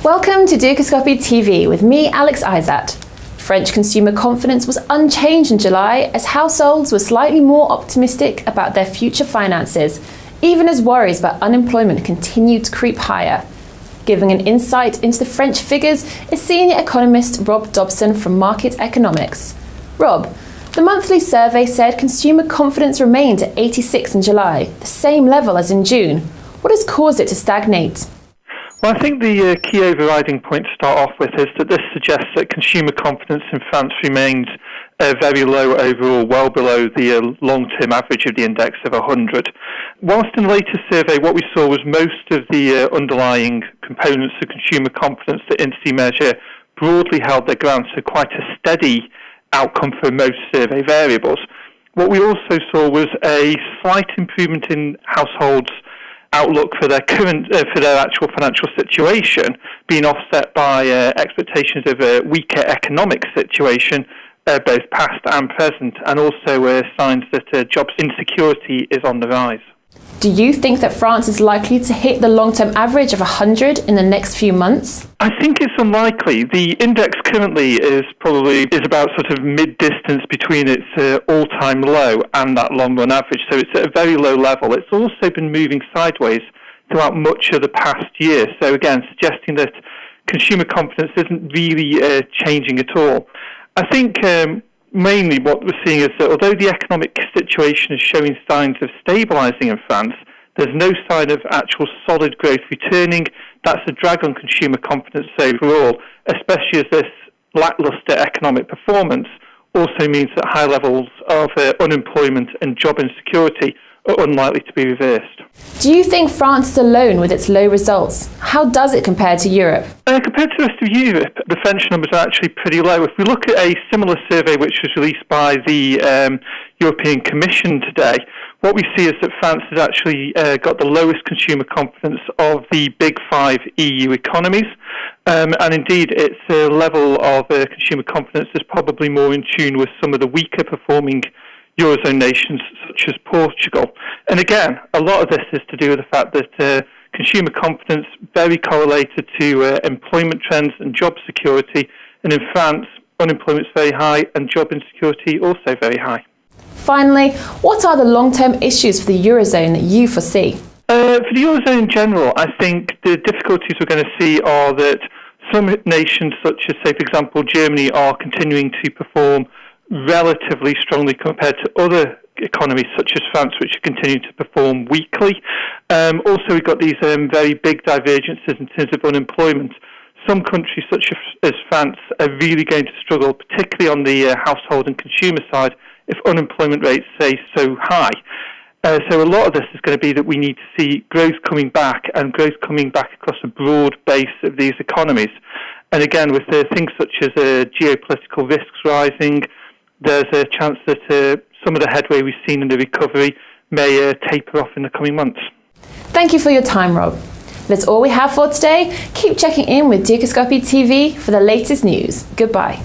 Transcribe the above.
Welcome to Dukascopy TV with me, Alex Isat. French consumer confidence was unchanged in July as households were slightly more optimistic about their future finances, even as worries about unemployment continued to creep higher. Giving an insight into the French figures is senior economist Rob Dobson from Markit Economics. Rob, the monthly survey said consumer confidence remained at 86 in July, the same level as in June. What has caused it to stagnate? Well, I think the key overriding point to start off with is that this suggests that consumer confidence in France remains very low overall, well below the long-term average of the index of 100. Whilst in the latest survey, what we saw was most of the underlying components of consumer confidence, the indice measure, broadly held their ground, so quite a steady outcome for most survey variables. What we also saw was a slight improvement in households' outlook for their actual financial situation, being offset by expectations of a weaker economic situation, both past and present, and also signs that job insecurity is on the rise. Do you think that France is likely to hit the long-term average of 100 in the next few months? I think it's unlikely. The index currently is about sort of mid-distance between its all-time low and that long-run average, so it's at a very low level. It's also been moving sideways throughout much of the past year, so again, suggesting that consumer confidence isn't really changing at all. I think mainly what we're seeing is that although the economic situation is showing signs of stabilising in France, there's no sign of actual solid growth returning. That's a drag on consumer confidence overall, especially as this lacklustre economic performance also means that high levels of unemployment and job insecurity are unlikely to be reversed. Do you think France is alone with its low results? How does it compare to Europe? Compared to the rest of Europe, the French numbers are actually pretty low. If we look at a similar survey which was released by the European Commission today, what we see is that France has actually got the lowest consumer confidence of the big five EU economies. And indeed, its level of consumer confidence is probably more in tune with some of the weaker performing eurozone nations such as Portugal. And again, a lot of this is to do with the fact that consumer confidence very correlated to employment trends and job security. And in France, unemployment is very high and job insecurity also very high. Finally, what are the long-term issues for the eurozone that you foresee? For the eurozone in general, I think the difficulties we're going to see are that some nations such as, say, for example, Germany are continuing to perform relatively strongly compared to other economies such as France, which are continuing to perform weakly. Also, we've got these very big divergences in terms of unemployment. Some countries such as France are really going to struggle, particularly on the household and consumer side, if unemployment rates stay so high. So a lot of this is going to be that we need to see growth coming back, and growth coming back across a broad base of these economies. And again, with things such as geopolitical risks rising, there's a chance that some of the headway we've seen in the recovery may taper off in the coming months. Thank you for your time, Rob. That's all we have for today. Keep checking in with Dukascopy TV for the latest news. Goodbye.